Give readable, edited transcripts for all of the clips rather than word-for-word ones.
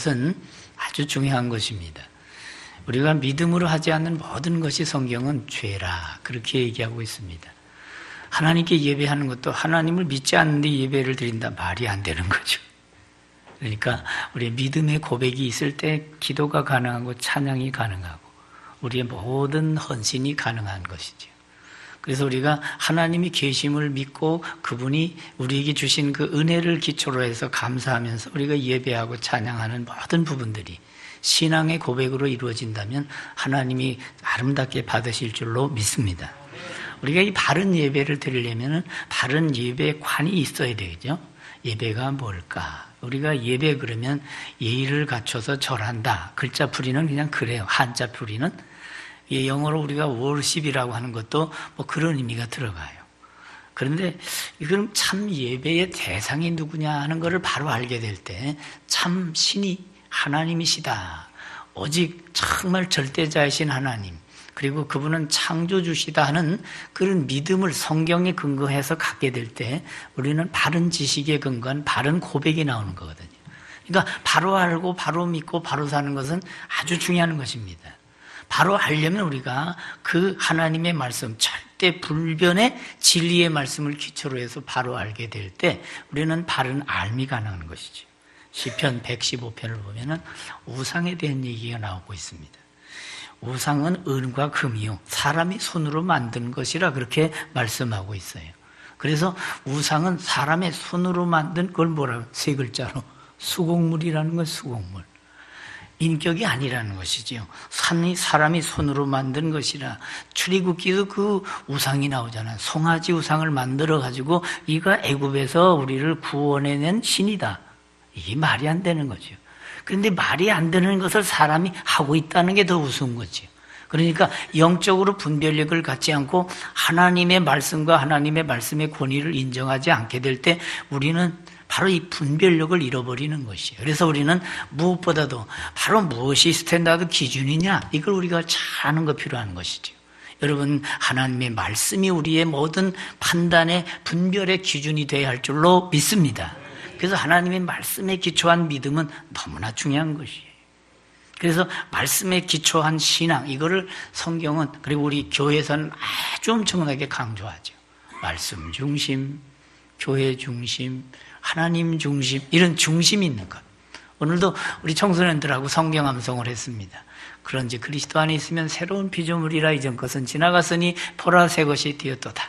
것은 아주 중요한 것입니다. 우리가 믿음으로 하지 않는 모든 것이 성경은 죄라 그렇게 얘기하고 있습니다. 하나님께 예배하는 것도 하나님을 믿지 않는데 예배를 드린다 말이 안 되는 거죠. 그러니까 우리의 믿음의 고백이 있을 때 기도가 가능하고 찬양이 가능하고 우리의 모든 헌신이 가능한 것이죠. 그래서 우리가 하나님이 계심을 믿고 그분이 우리에게 주신 그 은혜를 기초로 해서 감사하면서 우리가 예배하고 찬양하는 모든 부분들이 신앙의 고백으로 이루어진다면 하나님이 아름답게 받으실 줄로 믿습니다. 우리가 이 바른 예배를 드리려면 바른 예배관이 있어야 되겠죠. 예배가 뭘까? 우리가 예배 그러면 예의를 갖춰서 절한다. 글자풀이는 그냥 그래요. 한자풀이는. 영어로 우리가 worship이라고 하는 것도 뭐 그런 의미가 들어가요. 그런데 이건 참 예배의 대상이 누구냐 하는 것을 바로 알게 될 때 참 신이 하나님이시다. 오직 정말 절대자이신 하나님, 그리고 그분은 창조주시다 하는 그런 믿음을 성경에 근거해서 갖게 될 때 우리는 바른 지식에 근거한 바른 고백이 나오는 거거든요. 그러니까 바로 알고 바로 믿고 바로 사는 것은 아주 중요한 것입니다. 바로 알려면 우리가 그 하나님의 말씀, 절대 불변의 진리의 말씀을 기초로 해서 바로 알게 될 때 우리는 바른 알미 가능한 것이죠. 시편 115편을 보면은 우상에 대한 얘기가 나오고 있습니다. 우상은 은과 금이요 사람이 손으로 만든 것이라 그렇게 말씀하고 있어요. 그래서 우상은 사람의 손으로 만든 그걸 뭐라고 세 글자로 수곡물이라는 건 수곡물. 인격이 아니라는 것이지요. 사람이 손으로 만든 것이라. 출애굽기도 그 우상이 나오잖아요. 송아지 우상을 만들어 가지고 이가 애굽에서 우리를 구원해낸 신이다. 이게 말이 안 되는 거죠. 그런데 말이 안 되는 것을 사람이 하고 있다는 게 더 우스운 거죠. 그러니까 영적으로 분별력을 갖지 않고 하나님의 말씀과 하나님의 말씀의 권위를 인정하지 않게 될 때 우리는 바로 이 분별력을 잃어버리는 것이에요. 그래서 우리는 무엇보다도 바로 무엇이 스탠다드 기준이냐 이걸 우리가 잘 아는 거 필요한 것이죠. 여러분, 하나님의 말씀이 우리의 모든 판단의 분별의 기준이 되어야 할 줄로 믿습니다. 그래서 하나님의 말씀에 기초한 믿음은 너무나 중요한 것이에요. 그래서 말씀에 기초한 신앙, 이거를 성경은, 그리고 우리 교회에서는 아주 엄청나게 강조하죠. 말씀 중심, 교회 중심, 하나님 중심, 이런 중심이 있는 것. 오늘도 우리 청소년들하고 성경 암송을 했습니다. 그런지 그리스도 안에 있으면 새로운 피조물이라 이전 것은 지나갔으니 보라 새 것이 되었도다.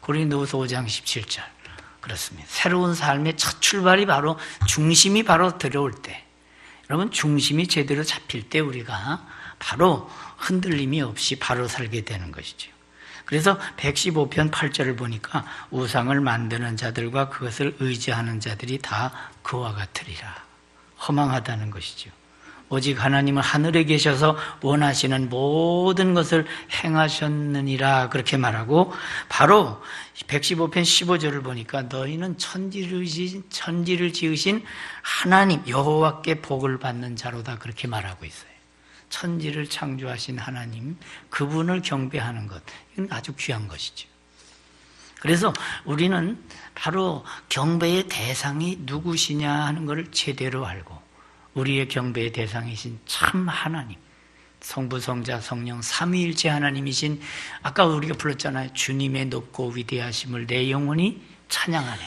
고린도후서 5장 17절. 그렇습니다. 새로운 삶의 첫 출발이 바로 중심이 바로 들어올 때, 여러분 중심이 제대로 잡힐 때 우리가 바로 흔들림이 없이 바로 살게 되는 것이죠. 그래서 115편 8절을 보니까 우상을 만드는 자들과 그것을 의지하는 자들이 다 그와 같으리라. 허망하다는 것이죠. 오직 하나님은 하늘에 계셔서 원하시는 모든 것을 행하셨느니라 그렇게 말하고, 바로 115편 15절을 보니까 너희는 천지를 지으신 하나님 여호와께 복을 받는 자로다 그렇게 말하고 있어요. 천지를 창조하신 하나님, 그분을 경배하는 것, 이건 아주 귀한 것이죠. 그래서 우리는 바로 경배의 대상이 누구시냐 하는 것을 제대로 알고, 우리의 경배의 대상이신 참 하나님, 성부, 성자, 성령 삼위일체 하나님이신, 아까 우리가 불렀잖아요. 주님의 높고 위대하심을 내 영혼이 찬양하네.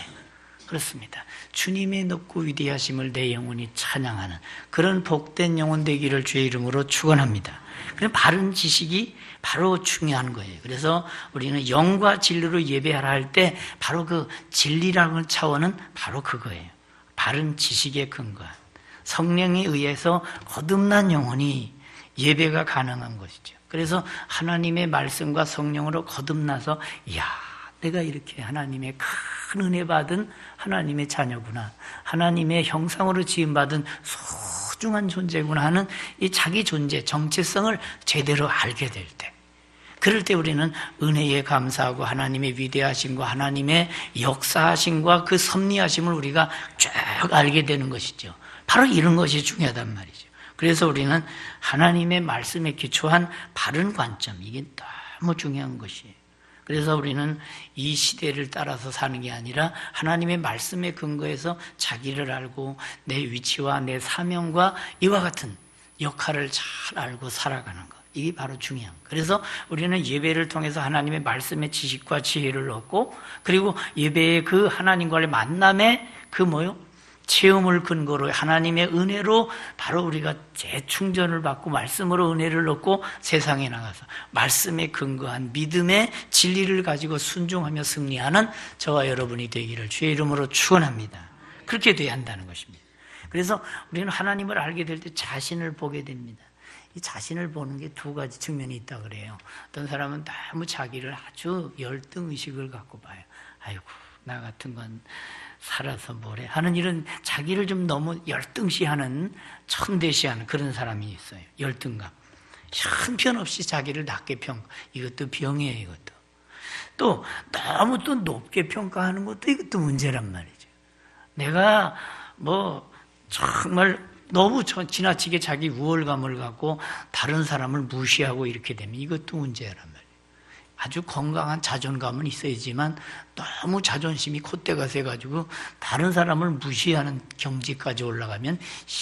그렇습니다. 주님의 높고 위대하심을 내 영혼이 찬양하는 그런 복된 영혼 되기를 주의 이름으로 축원합니다. 그럼 바른 지식이 바로 중요한 거예요. 그래서 우리는 영과 진리로 예배하라 할 때 바로 그 진리라는 차원은 바로 그거예요. 바른 지식에 근거한 성령에 의해서 거듭난 영혼이 예배가 가능한 것이죠. 그래서 하나님의 말씀과 성령으로 거듭나서, 이야, 내가 이렇게 하나님의 큰 은혜 받은 하나님의 자녀구나, 하나님의 형상으로 지음받은 소중한 존재구나 하는 이 자기 존재, 정체성을 제대로 알게 될 때, 그럴 때 우리는 은혜에 감사하고 하나님의 위대하심과 하나님의 역사하심과 그 섭리하심을 우리가 쭉 알게 되는 것이죠. 바로 이런 것이 중요하단 말이죠. 그래서 우리는 하나님의 말씀에 기초한 바른 관점, 이게 너무 중요한 것이에요. 그래서 우리는 이 시대를 따라서 사는 게 아니라 하나님의 말씀에 근거해서 자기를 알고 내 위치와 내 사명과 이와 같은 역할을 잘 알고 살아가는 것. 이게 바로 중요한 거예요. 그래서 우리는 예배를 통해서 하나님의 말씀의 지식과 지혜를 얻고, 그리고 예배의 그 하나님과의 만남의 그 체험을 근거로 하나님의 은혜로 바로 우리가 재충전을 받고 말씀으로 은혜를 얻고 세상에 나가서 말씀에 근거한 믿음의 진리를 가지고 순종하며 승리하는 저와 여러분이 되기를 주의 이름으로 축원합니다. 그렇게 돼야 한다는 것입니다. 그래서 우리는 하나님을 알게 될 때 자신을 보게 됩니다. 이 자신을 보는 게 두 가지 측면이 있다 그래요. 어떤 사람은 너무 자기를 아주 열등의식을 갖고 봐요. 아이고, 나 같은 건 살아서 뭐래 하는 이런 자기를 좀 너무 열등시하는, 천대시하는 그런 사람이 있어요. 열등감. 형편없이 자기를 낮게 평가. 이것도 병이에요. 이것도. 또 너무 또 높게 평가하는 것도 이것도 문제란 말이죠. 내가 정말 너무 지나치게 자기 우월감을 갖고 다른 사람을 무시하고 이렇게 되면 이것도 문제란 말이에요. 아주 건강한 자존감은 있어야지만 너무 자존심이 콧대가 세가지고 다른 사람을 무시하는 경지까지 올라가면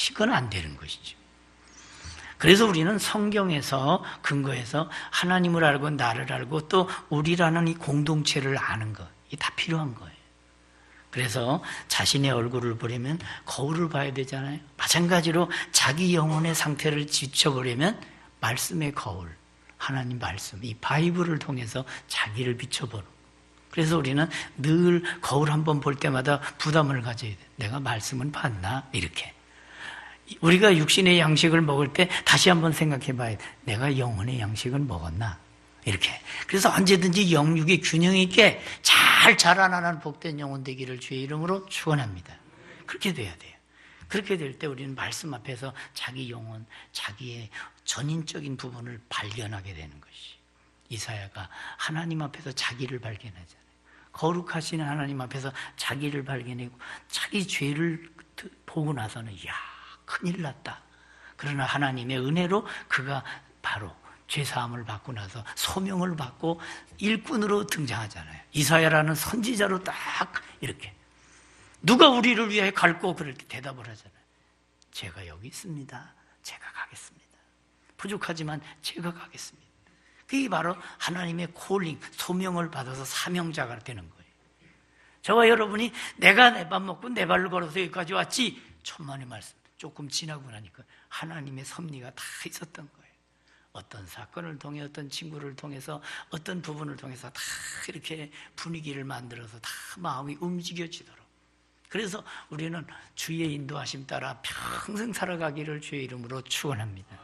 이건 안 되는 것이죠. 그래서 우리는 성경에서 근거해서 하나님을 알고 나를 알고 또 우리라는 이 공동체를 아는 것, 이게 다 필요한 거예요. 그래서 자신의 얼굴을 보려면 거울을 봐야 되잖아요. 마찬가지로 자기 영혼의 상태를 지켜보려면 말씀의 거울, 하나님 말씀, 이 바이블을 통해서 자기를 비춰보는. 그래서 우리는 늘 거울 한번 볼 때마다 부담을 가져야 돼. 내가 말씀은 봤나? 이렇게. 우리가 육신의 양식을 먹을 때 다시 한번 생각해 봐야 돼. 내가 영혼의 양식을 먹었나? 이렇게. 그래서 언제든지 영육이 균형 있게 잘 자라나는 복된 영혼 되기를 주의 이름으로 축원합니다. 그렇게 돼야 돼요. 그렇게 될 때 우리는 말씀 앞에서 자기 영혼, 자기의 전인적인 부분을 발견하게 되는 것이. 이사야가 하나님 앞에서 자기를 발견하잖아요. 거룩하신 하나님 앞에서 자기를 발견하고 자기 죄를 보고 나서는 이야, 큰일 났다. 그러나 하나님의 은혜로 그가 바로 죄사함을 받고 나서 소명을 받고 일꾼으로 등장하잖아요. 이사야라는 선지자로 딱 이렇게 누가 우리를 위해 갈고 그렇게 대답을 하잖아요. 제가 여기 있습니다. 제가 가겠습니다. 부족하지만 제가 가겠습니다. 그게 바로 하나님의 콜링, 소명을 받아서 사명자가 되는 거예요. 저와 여러분이 내가 내 밥 먹고 내 발로 걸어서 여기까지 왔지, 천만의 말씀 조금 지나고 나니까 하나님의 섭리가 다 있었던 거예요. 어떤 사건을 통해, 어떤 친구를 통해서, 어떤 부분을 통해서 다 이렇게 분위기를 만들어서 다 마음이 움직여지도록. 그래서 우리는 주의 인도하심 따라 평생 살아가기를 주의 이름으로 축원합니다.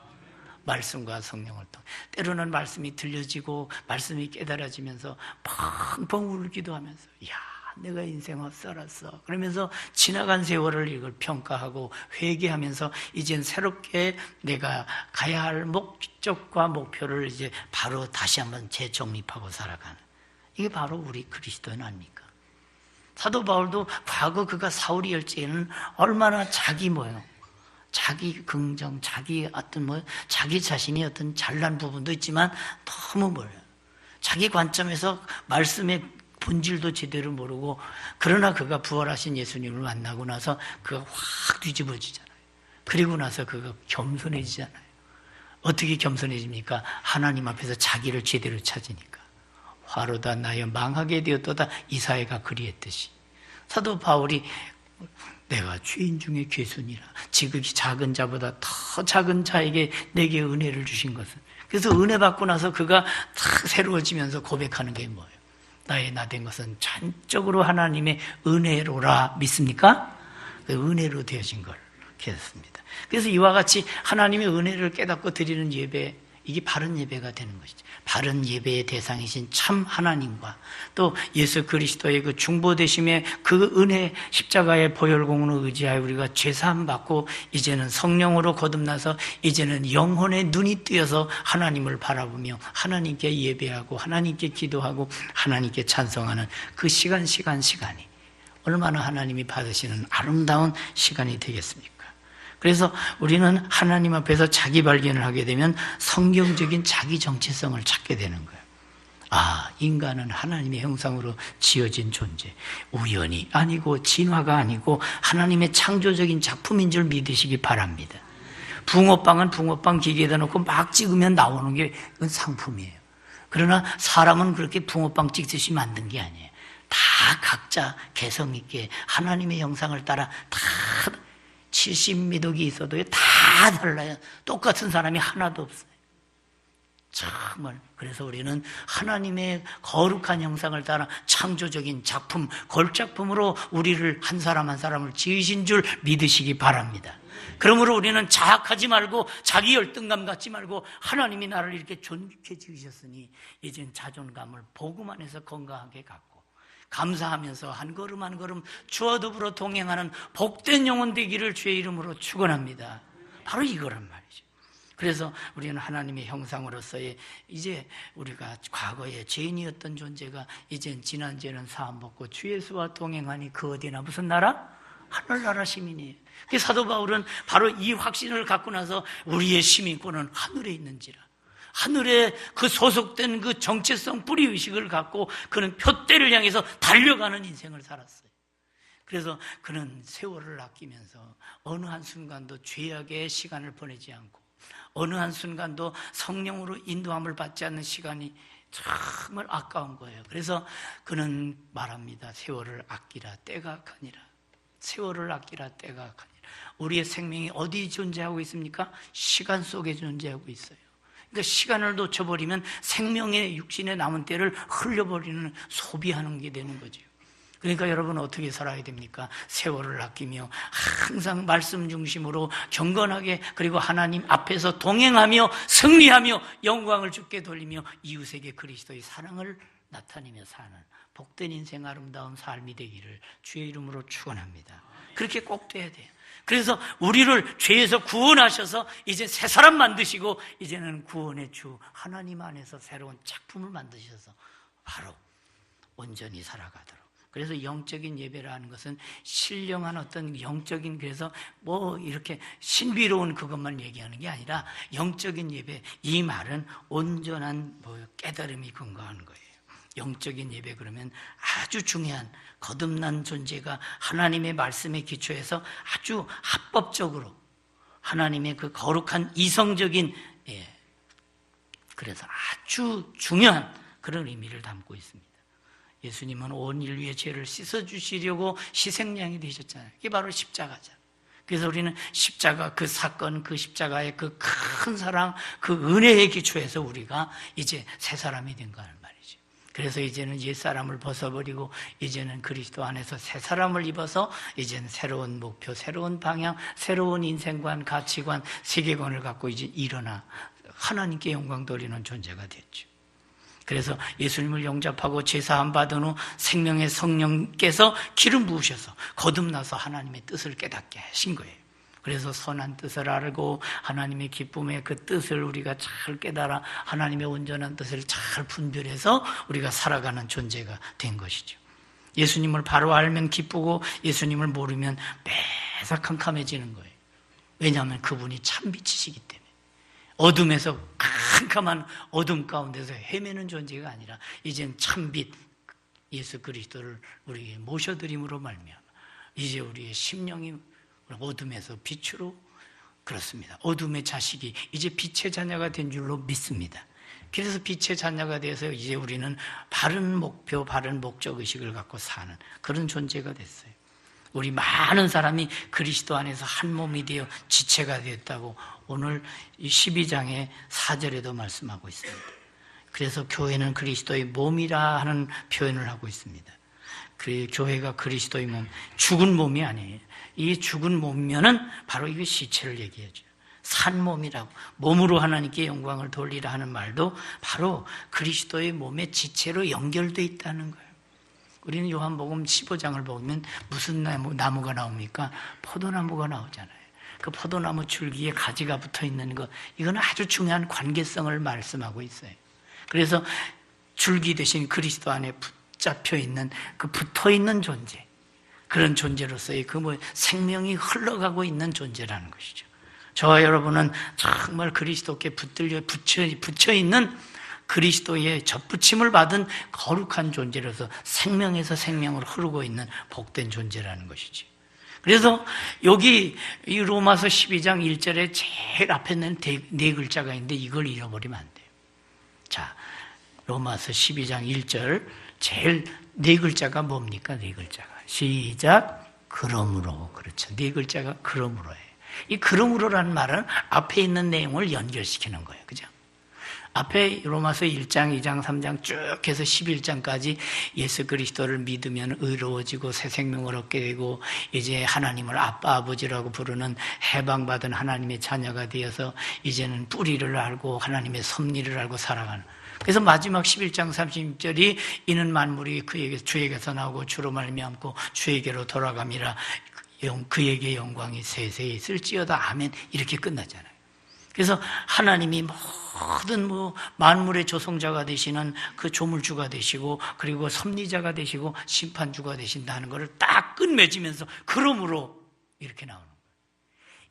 말씀과 성령을 통해 때로는 말씀이 들려지고 말씀이 깨달아지면서 펑펑 울기도 하면서 야, 내가 인생을 살았어 그러면서 지나간 세월을 이걸 평가하고 회개하면서 이젠 새롭게 내가 가야 할 목적과 목표를 이제 바로 다시 한번 재정립하고 살아가는, 이게 바로 우리 그리스도인 아닙니까? 사도 바울도 과거 그가 사울이었을 때는 얼마나 자기 긍정, 자기 자기 자신이 어떤 잘난 부분도 있지만 너무 자기 관점에서 말씀의 본질도 제대로 모르고, 그러나 그가 부활하신 예수님을 만나고 나서 그가 확 뒤집어지잖아요. 그리고 나서 그가 겸손해지잖아요. 어떻게 겸손해집니까? 하나님 앞에서 자기를 제대로 찾으니까. 화로다 나여 망하게 되었도다, 이사야가 그리했듯이 사도 바울이 내가 죄인 중에 괴순이라, 지극히 작은 자보다 더 작은 자에게 내게 은혜를 주신 것은. 그래서 은혜 받고 나서 그가 다 새로워지면서 고백하는 게 뭐예요? 나의 나 된 것은 전적으로 하나님의 은혜로라. 믿습니까? 그 은혜로 되어진 걸 깨닫습니다. 그래서 이와 같이 하나님의 은혜를 깨닫고 드리는 예배, 이게 바른 예배가 되는 것이죠. 바른 예배의 대상이신 참 하나님과 또 예수 그리스도의 그 중보되심의 그 은혜, 십자가의 보혈공으로 의지하여 우리가 죄사함 받고 이제는 성령으로 거듭나서 이제는 영혼의 눈이 뜨여서 하나님을 바라보며 하나님께 예배하고 하나님께 기도하고 하나님께 찬송하는 그 시간이 얼마나 하나님이 받으시는 아름다운 시간이 되겠습니까? 그래서 우리는 하나님 앞에서 자기 발견을 하게 되면 성경적인 자기 정체성을 찾게 되는 거예요. 인간은 하나님의 형상으로 지어진 존재, 우연이 아니고 진화가 아니고 하나님의 창조적인 작품인 줄 믿으시기 바랍니다. 붕어빵은 붕어빵 기계에다 놓고 막 찍으면 나오는 게 그건 상품이에요. 그러나 사람은 그렇게 붕어빵 찍듯이 만든 게 아니에요. 다 각자 개성 있게 하나님의 형상을 따라 다 70미덕이 있어도 다 달라요. 똑같은 사람이 하나도 없어요. 정말 그래서 우리는 하나님의 거룩한 형상을 따라 창조적인 작품, 걸작품으로 우리를 한 사람 한 사람을 지으신 줄 믿으시기 바랍니다. 그러므로 우리는 자학하지 말고 자기 열등감 갖지 말고 하나님이 나를 이렇게 존귀케 지으셨으니 이젠 자존감을 복음 안에서 건강하게 갖고 감사하면서 한 걸음 한 걸음 주와 더불어 동행하는 복된 영혼 되기를 주의 이름으로 축원합니다. 바로 이거란 말이죠. 그래서 우리는 하나님의 형상으로서의 이제 우리가 과거에 죄인이었던 존재가 이젠 지난죄는 사함 받고 주 예수와 동행하니 그 어디나 무슨 나라? 하늘나라 시민이에요. 사도 바울은 바로 이 확신을 갖고 나서 우리의 시민권은 하늘에 있는지라, 하늘에 그 소속된 그 정체성 뿌리의식을 갖고 그는 표대를 향해서 달려가는 인생을 살았어요. 그래서 그는 세월을 아끼면서 어느 한순간도 죄악의 시간을 보내지 않고 어느 한순간도 성령으로 인도함을 받지 않는 시간이 정말 아까운 거예요. 그래서 그는 말합니다. 세월을 아끼라 때가 악하니라. 세월을 아끼라 때가 악하니라. 우리의 생명이 어디 존재하고 있습니까? 시간 속에 존재하고 있어요. 그러니까 시간을 놓쳐버리면 생명의 육신에 남은 때를 흘려버리는, 소비하는 게 되는 거죠. 그러니까 여러분 어떻게 살아야 됩니까? 세월을 아끼며 항상 말씀 중심으로 경건하게, 그리고 하나님 앞에서 동행하며 승리하며 영광을 주께 돌리며 이웃에게 그리스도의 사랑을 나타내며 사는 복된 인생, 아름다운 삶이 되기를 주의 이름으로 축원합니다. 그렇게 꼭 돼야 돼요. 그래서 우리를 죄에서 구원하셔서 이제 새 사람 만드시고 이제는 구원의 주 하나님 안에서 새로운 작품을 만드셔서 바로 온전히 살아가도록. 그래서 영적인 예배라는 것은 신령한 어떤 영적인, 그래서 뭐 이렇게 신비로운 그것만 얘기하는 게 아니라 영적인 예배, 이 말은 온전한 깨달음이 근거하는 거예요. 영적인 예배 그러면 아주 중요한 거듭난 존재가 하나님의 말씀에 기초해서 아주 합법적으로 하나님의 그 거룩한 이성적인, 그래서 아주 중요한 그런 의미를 담고 있습니다. 예수님은 온 인류의 죄를 씻어주시려고 희생양이 되셨잖아요. 이게 바로 십자가잖아요. 그래서 우리는 십자가 그 사건, 그 십자가의 그 큰 사랑, 그 은혜에 기초해서 우리가 이제 새 사람이 된 거란 말이죠. 그래서 이제는 옛사람을 벗어버리고 이제는 그리스도 안에서 새 사람을 입어서 이제는 새로운 목표, 새로운 방향, 새로운 인생관, 가치관, 세계관을 갖고 이제 일어나 하나님께 영광 돌리는 존재가 됐죠. 그래서 예수님을 영접하고 제사함 받은 후 생명의 성령께서 기름 부으셔서 거듭나서 하나님의 뜻을 깨닫게 하신 거예요. 그래서 선한 뜻을 알고 하나님의 기쁨의 그 뜻을 우리가 잘 깨달아 하나님의 온전한 뜻을 잘 분별해서 우리가 살아가는 존재가 된 것이죠. 예수님을 바로 알면 기쁘고 예수님을 모르면 매사 캄캄해지는 거예요. 왜냐하면 그분이 참 빛이시기 때문에. 어둠에서 캄캄한 어둠 가운데서 헤매는 존재가 아니라 이젠 참빛 예수 그리스도를 우리에게 모셔드림으로 말미암아 이제 우리의 심령이 어둠에서 빛으로, 그렇습니다. 어둠의 자식이 이제 빛의 자녀가 된 줄로 믿습니다. 그래서 빛의 자녀가 돼서 이제 우리는 바른 목표, 바른 목적의식을 갖고 사는 그런 존재가 됐어요. 우리 많은 사람이 그리스도 안에서 한 몸이 되어 지체가 되었다고 오늘 12장의 4절에도 말씀하고 있습니다. 그래서 교회는 그리스도의 몸이라 하는 표현을 하고 있습니다. 그 교회가 그리스도의 몸, 죽은 몸이 아니에요. 이 죽은 몸이면은 바로 이게 시체를 얘기하죠. 산 몸이라고, 몸으로 하나님께 영광을 돌리라 하는 말도 바로 그리스도의 몸의 지체로 연결되어 있다는 거예요. 우리는 요한복음 15장을 보면 무슨 나무가 나옵니까? 포도나무가 나오잖아요. 그 포도나무 줄기에 가지가 붙어 있는 것, 이건 아주 중요한 관계성을 말씀하고 있어요. 그래서 줄기 대신 그리스도 안에 붙잡혀 있는 그 붙어 있는 존재, 그런 존재로서의 그 생명이 흘러가고 있는 존재라는 것이죠. 저와 여러분은 정말 그리스도께 붙어 있는 그리스도의 접붙임을 받은 거룩한 존재로서 생명에서 생명으로 흐르고 있는 복된 존재라는 것이지. 그래서 여기 이 로마서 12장 1절에 제일 앞에 있는 네 글자가 있는데 이걸 잃어버리면 안 돼요. 자, 로마서 12장 1절 제일 네 글자가 뭡니까? 네 글자가. 시작. 그러므로. 그렇죠. 네 글자가 그러므로예요. 이 그러므로라는 말은 앞에 있는 내용을 연결시키는 거예요. 그죠? 앞에 로마서 1장, 2장, 3장 쭉 해서 11장까지 예수 그리스도를 믿으면 의로워지고 새 생명을 얻게 되고 이제 하나님을 아빠, 아버지라고 부르는 해방받은 하나님의 자녀가 되어서 이제는 뿌리를 알고 하나님의 섭리를 알고 살아가는. 그래서 마지막 11장 30절이 이는 만물이 주에게서 나오고 주로 말미암고 주에게로 돌아감이라 그에게 영광이 세세히 있을지어다. 아멘. 이렇게 끝나잖아요. 그래서 하나님이 모든 만물의 조성자가 되시는 그 조물주가 되시고 그리고 섭리자가 되시고 심판주가 되신다는 것을 딱 끝맺으면서 그러므로 이렇게 나오는 거예요.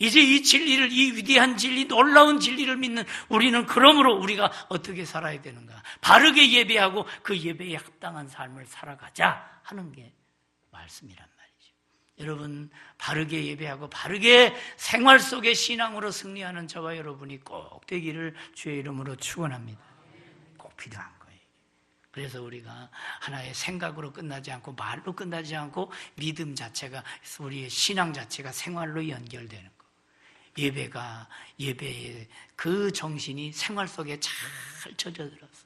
이제 이 진리를, 이 위대한 진리, 놀라운 진리를 믿는 우리는 그러므로 우리가 어떻게 살아야 되는가? 바르게 예배하고 그 예배에 합당한 삶을 살아가자 하는 게 말씀이란 말이죠. 여러분, 바르게 예배하고 바르게 생활 속의 신앙으로 승리하는 저와 여러분이 꼭 되기를 주의 이름으로 축원합니다. 꼭 필요한 거예요. 그래서 우리가 하나의 생각으로 끝나지 않고 말로 끝나지 않고 믿음 자체가, 우리의 신앙 자체가 생활로 연결되는 거. 예배의 그 정신이 생활 속에 잘 젖어들어서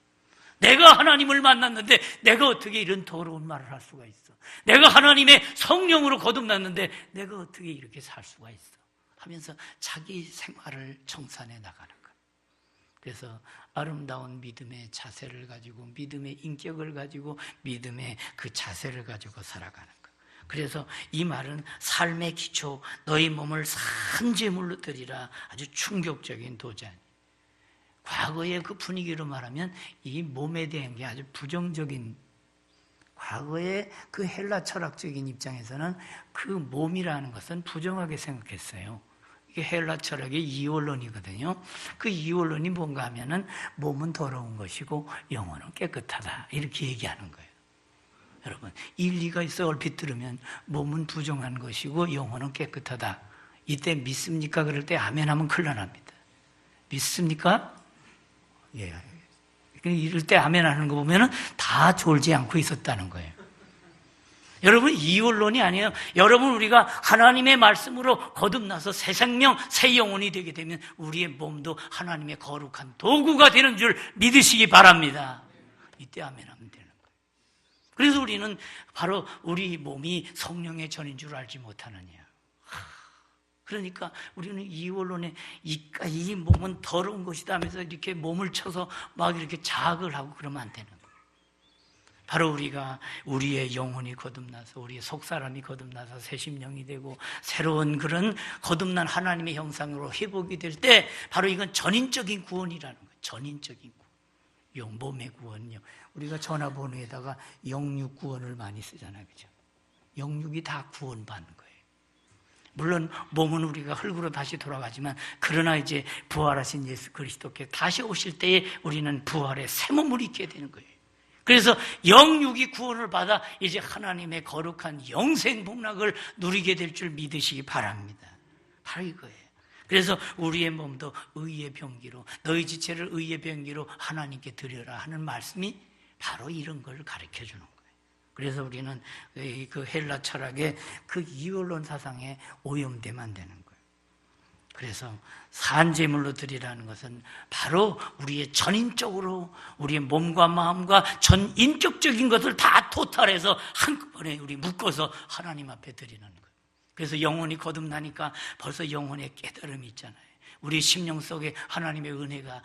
내가 하나님을 만났는데 내가 어떻게 이런 더러운 말을 할 수가 있어? 내가 하나님의 성령으로 거듭났는데 내가 어떻게 이렇게 살 수가 있어? 하면서 자기 생활을 청산해 나가는 거예요. 그래서 아름다운 믿음의 자세를 가지고 믿음의 인격을 가지고 믿음의 그 자세를 가지고 살아가는 거예요. 그래서 이 말은 삶의 기초, 너희 몸을 산제물로 드리라. 아주 충격적인 도전. 과거의 그 분위기로 말하면 이 몸에 대한 게 아주 부정적인, 과거의 그 헬라 철학적인 입장에서는 그 몸이라는 것은 부정하게 생각했어요. 이게 헬라 철학의 이원론이거든요. 그 이원론이 뭔가 하면은 몸은 더러운 것이고 영혼은 깨끗하다. 이렇게 얘기하는 거예요. 여러분, 일리가 있어. 얼핏 들으면 몸은 부정한 것이고 영혼은 깨끗하다. 이때 믿습니까? 그럴 때 아멘 하면 큰일 납니다. 믿습니까? 예. 이럴 때 아멘 하는 거 보면은 다 졸지 않고 있었다는 거예요. 여러분, 이원론이 아니에요. 여러분, 우리가 하나님의 말씀으로 거듭나서 새 생명, 새 영혼이 되게 되면 우리의 몸도 하나님의 거룩한 도구가 되는 줄 믿으시기 바랍니다. 이때 아멘 하면 되는 거예요. 그래서 우리는 바로 우리 몸이 성령의 전인 줄 알지 못하느냐. 그러니까 우리는 이원론에 이 몸은 더러운 것이다 하면서 이렇게 몸을 쳐서 막 이렇게 자학을 하고 그러면 안 되는 거예요. 바로 우리가 우리의 영혼이 거듭나서 우리의 속사람이 거듭나서 새 심령이 되고 새로운 그런 거듭난 하나님의 형상으로 회복이 될 때 바로 이건 전인적인 구원이라는 거예요. 전인적인 구원. 몸의 구원요. 우리가 전화번호에다가 영육 구원을 많이 쓰잖아요. 그죠? 영육이 다 구원받는 거예요. 물론 몸은 우리가 흙으로 다시 돌아가지만 그러나 이제 부활하신 예수 그리스도께 다시 오실 때에 우리는 부활의 새 몸을 입게 되는 거예요. 그래서 영육이 구원을 받아 이제 하나님의 거룩한 영생 복락을 누리게 될 줄 믿으시기 바랍니다. 바로 이거예요. 그래서 우리의 몸도 의의 병기로, 너희 지체를 의의 병기로 하나님께 드려라 하는 말씀이 바로 이런 걸 가르쳐 주는 거예요. 그래서 우리는 그 헬라 철학의 그 이원론 사상에 오염되면 안 되는 거예요. 그래서 산제물로 드리라는 것은 바로 우리의 전인적으로 우리의 몸과 마음과 전인격적인 것을 다 토탈해서 한꺼번에 우리 묶어서 하나님 앞에 드리는 거예요. 그래서 영혼이 거듭나니까 벌써 영혼의 깨달음이 있잖아요. 우리 심령 속에 하나님의 은혜가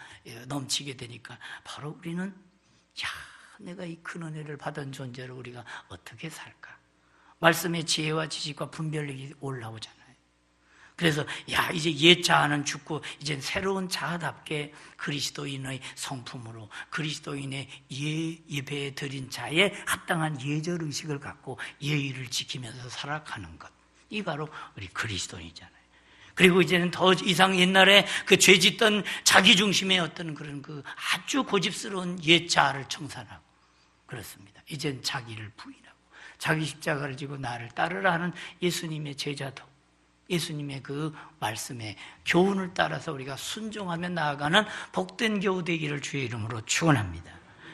넘치게 되니까 바로 우리는 내가 이 큰 은혜를 받은 존재로 우리가 어떻게 살까? 말씀의 지혜와 지식과 분별력이 올라오잖아요. 그래서 이제 옛 자아는 죽고 이제 새로운 자아답게 그리스도인의 성품으로 그리스도인의 예배에 드린 자에 합당한 예절의식을 갖고 예의를 지키면서 살아가는 것. 이 바로 우리 그리스도인이잖아요. 그리고 이제는 더 이상 옛날에 그 죄 짓던 자기 중심의 어떤 그런 그 아주 고집스러운 옛 자아를 청산하고 그렇습니다. 이젠 자기를 부인하고 자기 십자가를 지고 나를 따르라 하는 예수님의 제자도 예수님의 그 말씀의 교훈을 따라서 우리가 순종하며 나아가는 복된 교우 되기를 주의 이름으로 축원합니다.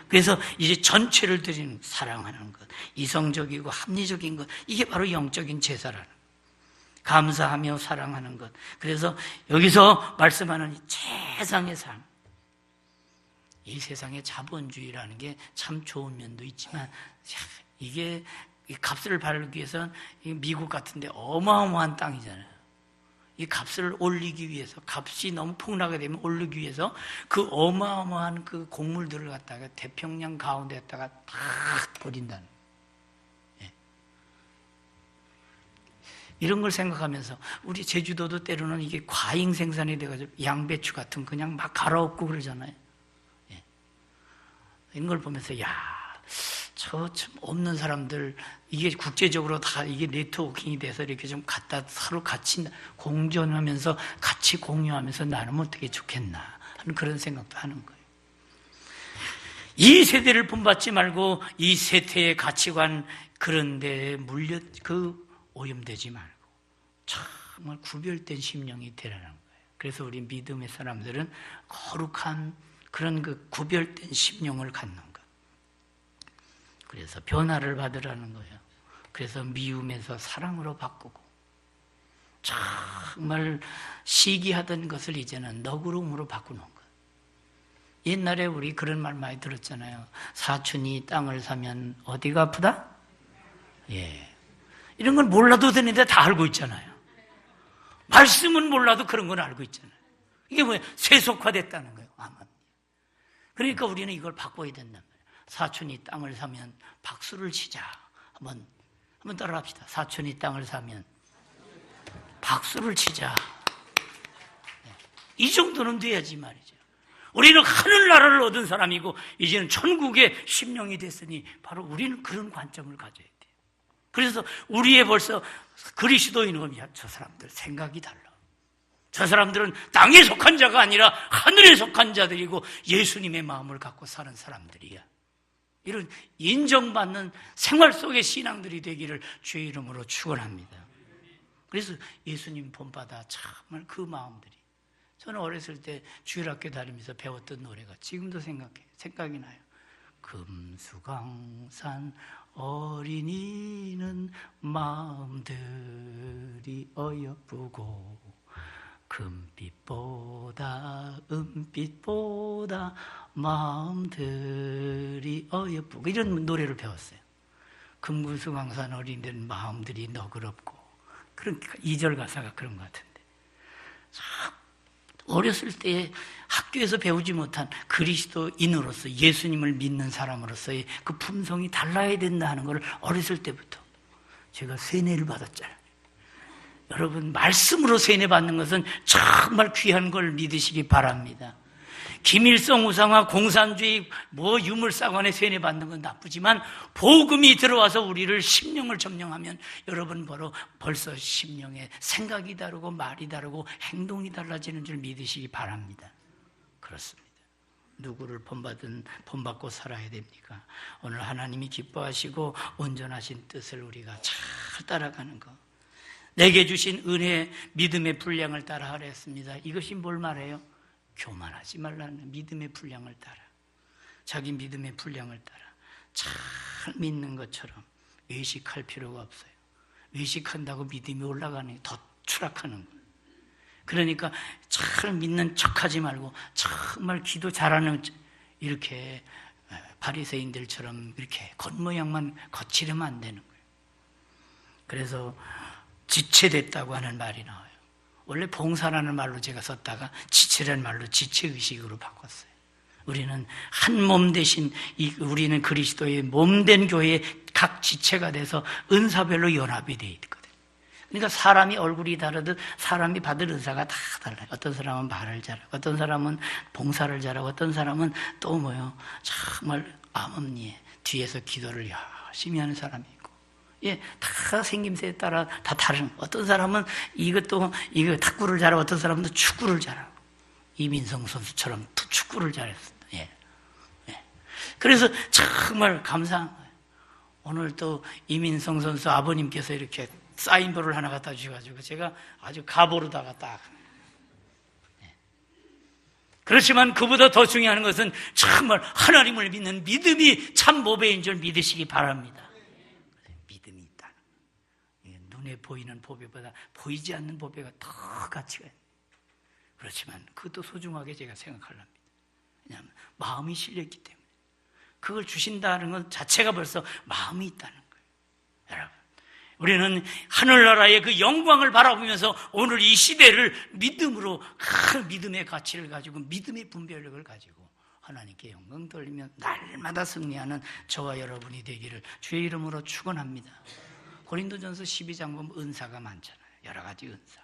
그래서 이제 전체를 드리는 사랑하는 것, 이성적이고 합리적인 것, 이게 바로 영적인 제사라는 것. 감사하며 사랑하는 것. 그래서 여기서 말씀하는 최상의 삶, 이 세상의 자본주의라는 게 참 좋은 면도 있지만 이게 값을 바르기 위해서는 미국 같은 데 어마어마한 땅이잖아요. 이 값을 올리기 위해서, 값이 너무 폭락하게 되면 올리기 위해서 그 어마어마한 그 곡물들을 갖다가 태평양 가운데에다가 딱 버린다는 거예요. 이런 걸 생각하면서 우리 제주도도 때로는 이게 과잉 생산이 돼가지고 양배추 같은 그냥 막 갈아엎고 그러잖아요. 이런 걸 보면서 저 참 없는 사람들, 이게 국제적으로 다 이게 네트워킹이 돼서 이렇게 좀 갖다 서로 같이 공존하면서 같이 공유하면서 나누면 어떻게 좋겠나 하는 그런 생각도 하는 거예요. 이 세대를 본받지 말고 이 세태의 가치관 그런 데에 오염되지 말고 정말 구별된 심령이 되라는 거예요. 그래서 우리 믿음의 사람들은 거룩한 그런 그 구별된 심령을 갖는 것. 그래서 변화를 받으라는 거예요. 그래서 미움에서 사랑으로 바꾸고 정말 시기하던 것을 이제는 너그러움으로 바꾸는 것. 옛날에 우리 그런 말 많이 들었잖아요. 사촌이 땅을 사면 어디가 아프다? 이런 건 몰라도 되는데 다 알고 있잖아요. 말씀은 몰라도 그런 건 알고 있잖아요. 이게 뭐예요? 세속화됐다는 거예요. 그러니까 우리는 이걸 바꿔야 된단 말이에요. 사촌이 땅을 사면 박수를 치자. 한번 따라합시다. 사촌이 땅을 사면 박수를 치자. 이 정도는 돼야지 말이죠. 우리는 하늘나라를 얻은 사람이고 이제는 천국의 심령이 됐으니 바로 우리는 그런 관점을 가져야 돼요. 그래서 우리의 벌써 그리스도인은 겁니다. 저 사람들 생각이 달라. 저 사람들은 땅에 속한 자가 아니라 하늘에 속한 자들이고 예수님의 마음을 갖고 사는 사람들이야. 이런 인정받는 생활 속의 신앙들이 되기를 주의 이름으로 축원합니다. 그래서 예수님 본받아 정말 그 마음들이, 저는 어렸을 때 주일학교 다니면서 배웠던 노래가 지금도 생각이 나요. 금수강산 어린이는 마음들이 어여쁘고 금빛보다 은빛보다 마음들이 어여쁘고 이런 노래를 배웠어요. 금수강산 어린이는 마음들이 너그럽고, 그러니까 2절 가사가 그런 것 같은데, 어렸을 때 학교에서 배우지 못한 그리스도인으로서 예수님을 믿는 사람으로서의 그 품성이 달라야 된다 하는 걸 어렸을 때부터 제가 세뇌를 받았잖아요. 여러분, 말씀으로 세뇌받는 것은 정말 귀한 걸 믿으시기 바랍니다. 김일성 우상화, 공산주의, 유물사관에 세뇌받는 건 나쁘지만 복음이 들어와서 우리를 심령을 점령하면 여러분 벌써 심령에 생각이 다르고 말이 다르고 행동이 달라지는 줄 믿으시기 바랍니다. 그렇습니다. 누구를 본받고 살아야 됩니까? 오늘 하나님이 기뻐하시고 온전하신 뜻을 우리가 잘 따라가는 것. 내게 주신 은혜, 믿음의 분량을 따라 하라 했습니다. 이것이 뭘 말해요? 교만하지 말라는, 믿음의 분량을 따라, 자기 믿음의 분량을 따라 잘 믿는 것처럼 외식할 필요가 없어요. 외식한다고 믿음이 올라가는 게 더 추락하는 거예요. 그러니까 잘 믿는 척하지 말고 정말 기도 잘하는, 이렇게 바리새인들처럼 이렇게 겉모양만 거칠으면 안 되는 거예요. 그래서 지체됐다고 하는 말이 나와요. 원래 봉사라는 말로 제가 썼다가 지체라는 말로 지체의식으로 바꿨어요. 우리는 한 몸 대신 우리는 그리스도의 몸된 교회의 각 지체가 돼서 은사별로 연합이 되어 있거든요. 그러니까 사람이 얼굴이 다르듯 사람이 받을 은사가 다 달라요. 어떤 사람은 말을 잘하고, 어떤 사람은 봉사를 잘하고, 어떤 사람은 또 정말 암암리에 뒤에서 기도를 열심히 하는 사람이 있고, 예, 다 생김새에 따라 다 다른. 어떤 사람은 이거 탁구를 잘하고 어떤 사람은 축구를 잘하고. 이민성 선수처럼 또 축구를 잘했어요. 예. 예. 그래서 정말 감사한 거예요. 오늘 또 이민성 선수 아버님께서 이렇게 사인볼을 하나 갖다 주셔가지고 제가 아주 가보로다가 딱. 예. 그렇지만 그보다 더 중요한 것은 정말 하나님을 믿는 믿음이 참 보배인 줄 믿으시기 바랍니다. 믿음이 있다는 거예요. 눈에 보이는 보배보다 보이지 않는 보배가 더 가치가 있어요. 그렇지만 그것도 소중하게 제가 생각하랍니다. 왜냐하면 마음이 실렸기 때문에. 그걸 주신다는 것 자체가 벌써 마음이 있다는 거예요. 여러분, 우리는 하늘나라의 그 영광을 바라보면서 오늘 이 시대를 믿음으로, 믿음의 가치를 가지고 믿음의 분별력을 가지고 하나님께 영광 돌리며 날마다 승리하는 저와 여러분이 되기를 주의 이름으로 축원합니다. 고린도전서 12장 보면 은사가 많잖아요. 여러 가지 은사.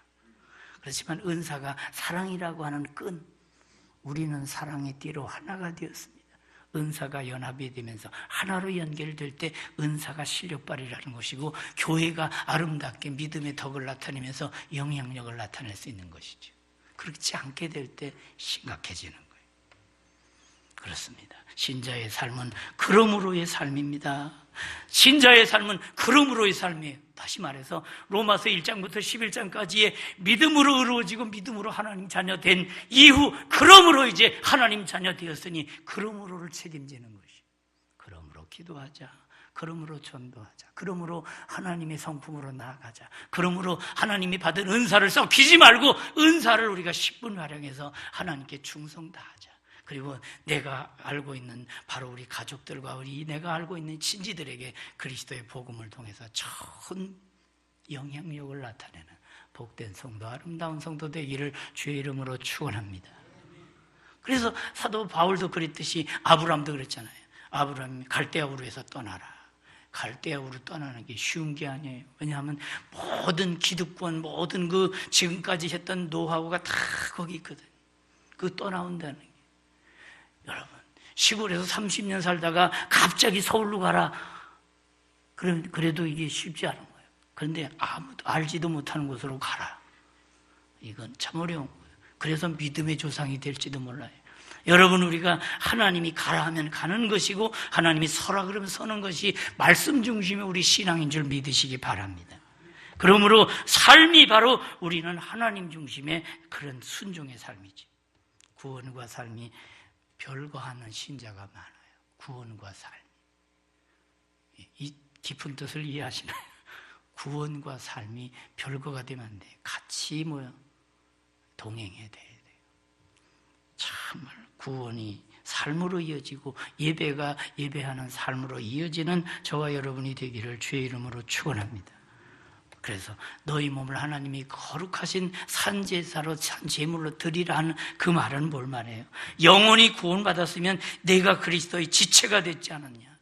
그렇지만 은사가 사랑이라고 하는 끈, 우리는 사랑의 띠로 하나가 되었습니다. 은사가 연합이 되면서 하나로 연결될 때 은사가 실력발휘라는 것이고 교회가 아름답게 믿음의 덕을 나타내면서 영향력을 나타낼 수 있는 것이죠. 그렇지 않게 될 때 심각해지는 거예요. 그렇습니다. 신자의 삶은 그러므로의 삶입니다. 신자의 삶은 그러므로의 삶이에요. 다시 말해서 로마서 1장부터 11장까지의 믿음으로 이루어지고 믿음으로 하나님 자녀 된 이후 그러므로 이제 하나님 자녀 되었으니 그러므로를 책임지는 것이. 그러므로 기도하자. 그러므로 전도하자. 그러므로 하나님의 성품으로 나아가자. 그러므로 하나님이 받은 은사를 썩히지 말고 은사를 우리가 10분 활용해서 하나님께 충성 다하자. 그리고 내가 알고 있는 바로 우리 가족들과 내가 알고 있는 친지들에게 그리스도의 복음을 통해서 전 영향력을 나타내는 복된 성도, 아름다운 성도 되기를 주의 이름으로 축원합니다. 그래서 사도 바울도 그랬듯이 아브라함도 그랬잖아요. 아브라함이 갈대아 우르에서 떠나라. 갈대아 우르 떠나는 게 쉬운 게 아니에요. 왜냐하면 모든 기득권, 모든 그 지금까지 했던 노하우가 다 거기 있거든. 그 떠나온다는 게. 여러분, 시골에서 30년 살다가 갑자기 서울로 가라. 그래도 이게 쉽지 않은 거예요. 그런데 아무도 알지도 못하는 곳으로 가라. 이건 참 어려운 거예요. 그래서 믿음의 조상이 될지도 몰라요. 여러분, 우리가 하나님이 가라 하면 가는 것이고 하나님이 서라 그러면 서는 것이 말씀 중심의 우리 신앙인 줄 믿으시기 바랍니다. 그러므로 삶이 바로 우리는 하나님 중심의 그런 순종의 삶이지. 구원과 삶이 별거하는 신자가 많아요. 구원과 삶. 이 깊은 뜻을 이해하시나요? 구원과 삶이 별거가 되면 안 돼요. 같이 동행해야 돼요. 정말 구원이 삶으로 이어지고 예배가 예배하는 삶으로 이어지는 저와 여러분이 되기를 주의 이름으로 축원합니다. 그래서 너희 몸을 하나님이 거룩하신 산제사로 산제물로 드리라 하는 그 말은 뭘 말해요? 영원히 구원받았으면 내가 그리스도의 지체가 됐지 않았냐?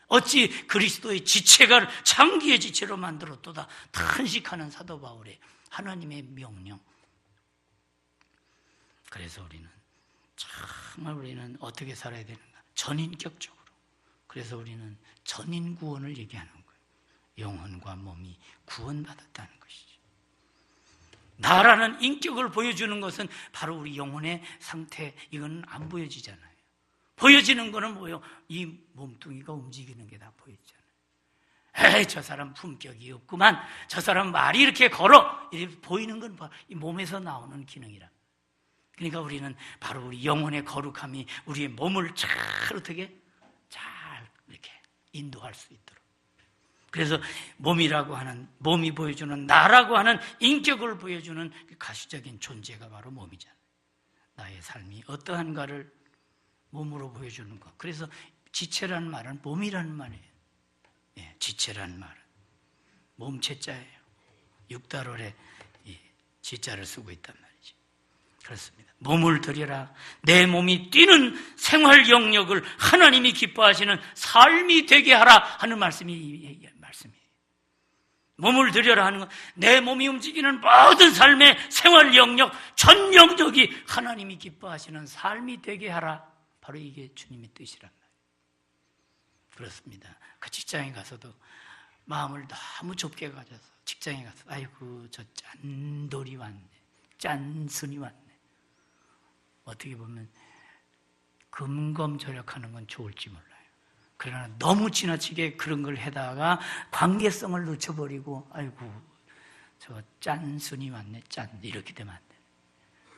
어찌 그리스도의 지체가 장기의 지체로 만들었도다. 탄식하는 사도 바울의 하나님의 명령. 그래서 정말 우리는 어떻게 살아야 되는가? 전인격적으로. 그래서 우리는 전인 구원을 얘기하는 거예요. 영혼과 몸이 구원받았다는 것이죠. 나라는 인격을 보여주는 것은 바로 우리 영혼의 상태, 이건 안 보여지잖아요. 보여지는 거는 뭐예요? 이 몸뚱이가 움직이는 게 다 보이잖아요. 에이, 저 사람 품격이 없구만. 저 사람 말이 이렇게 걸어. 이렇게 보이는 건 바로 이 몸에서 나오는 기능이라. 그러니까 우리는 바로 우리 영혼의 거룩함이 우리의 몸을 잘 어떻게 잘 이렇게 인도할 수 있도록. 그래서 몸이라고 하는, 몸이 보여주는, 나라고 하는 인격을 보여주는 가시적인 존재가 바로 몸이잖아요. 나의 삶이 어떠한가를 몸으로 보여주는 것. 그래서 지체라는 말은 몸이라는 말이에요. 예, 지체라는 말은 몸체자예요. 육달월에 지자를 쓰고 있단 말이죠. 그렇습니다. 몸을 들여라. 내 몸이 뛰는 생활 영역을 하나님이 기뻐하시는 삶이 되게 하라 하는 말씀이에요. 몸을 들여라 하는 건 내 몸이 움직이는 모든 삶의 생활 영역, 전 영역이 하나님이 기뻐하시는 삶이 되게 하라. 바로 이게 주님의 뜻이란 말이에요. 그렇습니다. 그 직장에 가서도 마음을 너무 좁게 가져서 직장에 가서 아이고 저 짠돌이 왔네, 짠순이 왔네. 어떻게 보면 금검절약하는 건 좋을지 몰라요. 그러나 너무 지나치게 그런 걸 해다가 관계성을 놓쳐버리고 아이고 저 짠순이 왔네, 짠, 이렇게 되면 안 돼.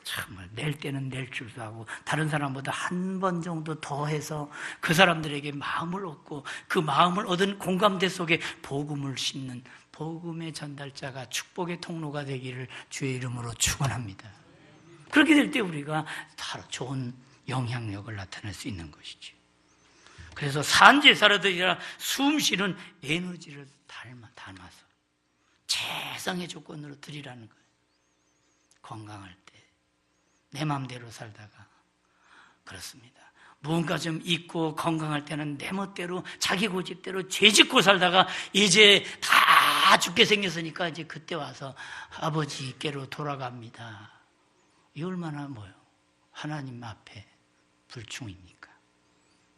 정말 낼 때는 낼 줄도 하고 다른 사람보다 한 번 정도 더 해서 그 사람들에게 마음을 얻고 그 마음을 얻은 공감대 속에 복음을 심는 복음의 전달자가 축복의 통로가 되기를 주의 이름으로 축원합니다. 그렇게 될 때 우리가 다 좋은 영향력을 나타낼 수 있는 것이죠. 그래서 산제사라들이라 숨쉬는 에너지를 담아서 최상의 조건으로 드리라는 거예요. 건강할 때 내 마음대로 살다가 그렇습니다. 무언가 좀 있고 건강할 때는 내 멋대로 자기 고집대로 죄짓고 살다가 이제 다 죽게 생겼으니까 이제 그때 와서 아버지께로 돌아갑니다. 이 얼마나 하나님 앞에 불충입니까?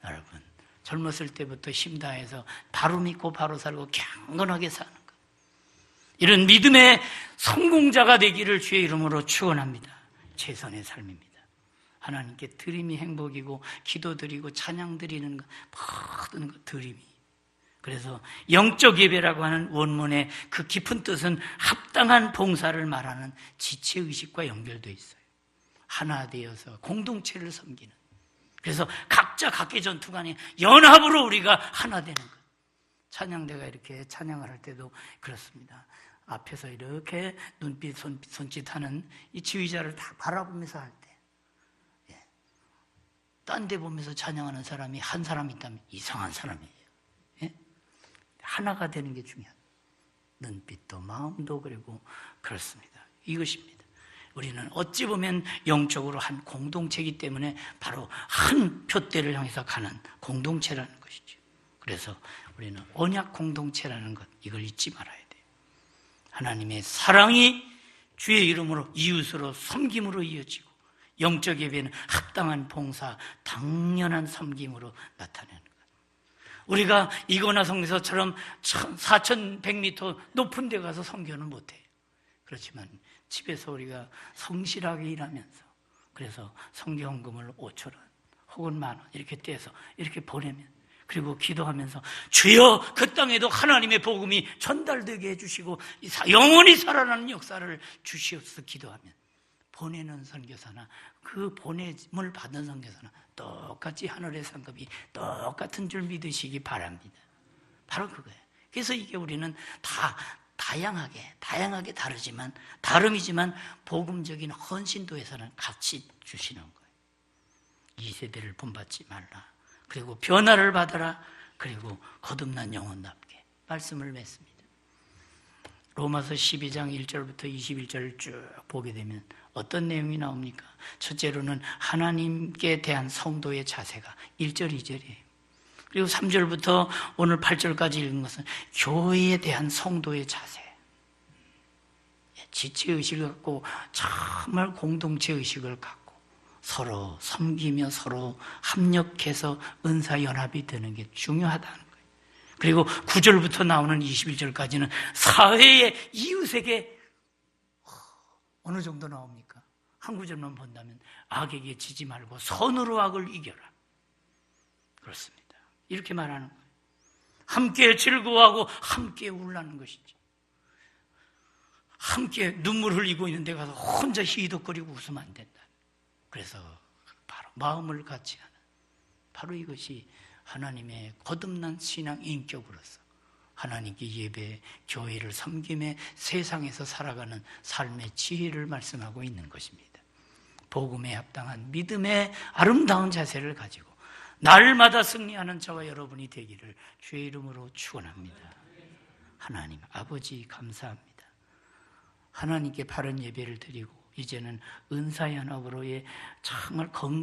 여러분 젊었을 때부터 힘 다해서 바로 믿고 바로 살고 경건하게 사는 것, 이런 믿음의 성공자가 되기를 주의 이름으로 축원합니다. 최선의 삶입니다. 하나님께 드림이 행복이고 기도드리고 찬양드리는 것, 모든 것 드림이. 그래서 영적 예배라고 하는 원문의 그 깊은 뜻은 합당한 봉사를 말하는 지체의식과 연결되어 있어요. 하나 되어서 공동체를 섬기는. 그래서 각자 각기 전투간에 연합으로 우리가 하나 되는 것. 찬양대가 이렇게 찬양을 할 때도 그렇습니다. 앞에서 이렇게 눈빛 손짓하는 이 지휘자를 다 바라보면서 할 때, 딴 데 보면서 찬양하는 사람이 한 사람 있다면 이상한 사람이에요. 예? 하나가 되는 게 중요합니다. 눈빛도 마음도 그리고 그렇습니다. 이것입니다. 우리는 어찌 보면 영적으로 한 공동체이기 때문에 바로 한 표대를 향해서 가는 공동체라는 것이죠. 그래서 우리는 언약 공동체라는 것, 이걸 잊지 말아야 돼요. 하나님의 사랑이 주의 이름으로 이웃으로 섬김으로 이어지고 영적 예배는 합당한 봉사, 당연한 섬김으로 나타내는 것. 우리가 이거나 성서처럼 4100m 높은 데 가서 선교는 못해요. 그렇지만 집에서 우리가 성실하게 일하면서 그래서 선교헌금을 5,000원 혹은 10,000원 이렇게 떼서 이렇게 보내면, 그리고 기도하면서 주여 그 땅에도 하나님의 복음이 전달되게 해주시고 영원히 살아나는 역사를 주시옵소서 기도하면 보내는 선교사나 그 보냄을 받는 선교사나 똑같이 하늘의 상급이 똑같은 줄 믿으시기 바랍니다. 바로 그거예요. 그래서 이게 우리는 다 다양하게 다름이지만 복음적인 헌신도에서는 같이 주시는 거예요. 이 세대를 본받지 말라. 그리고 변화를 받아라. 그리고 거듭난 영혼답게 말씀을 맺습니다. 로마서 12장 1절부터 21절을 쭉 보게 되면 어떤 내용이 나옵니까? 첫째로는 하나님께 대한 성도의 자세가 1절, 2절이에요. 그리고 3절부터 오늘 8절까지 읽은 것은 교회에 대한 성도의 자세. 지체의식을 갖고 정말 공동체의식을 갖고 서로 섬기며 서로 합력해서 은사연합이 되는 게 중요하다는 거예요. 그리고 9절부터 나오는 21절까지는 사회의 이웃에게 어느 정도 나옵니까? 한 구절만 본다면 악에게 지지 말고 선으로 악을 이겨라. 그렇습니다. 이렇게 말하는 거예요. 함께 즐거워하고 함께 울라는 것이죠. 함께 눈물 흘리고 있는 데 가서 혼자 희덕거리고 웃으면 안 된다. 그래서 바로 마음을 같이 하는, 바로 이것이 하나님의 거듭난 신앙 인격으로서 하나님께 예배, 교회를 섬김에 세상에서 살아가는 삶의 지혜를 말씀하고 있는 것입니다. 복음에 합당한 믿음의 아름다운 자세를 가지고 날마다 승리하는 저와 여러분이 되기를 주의 이름으로 축원합니다. 하나님 아버지 감사합니다. 하나님께 바른 예배를 드리고 이제는 은사연합으로의 정말 건강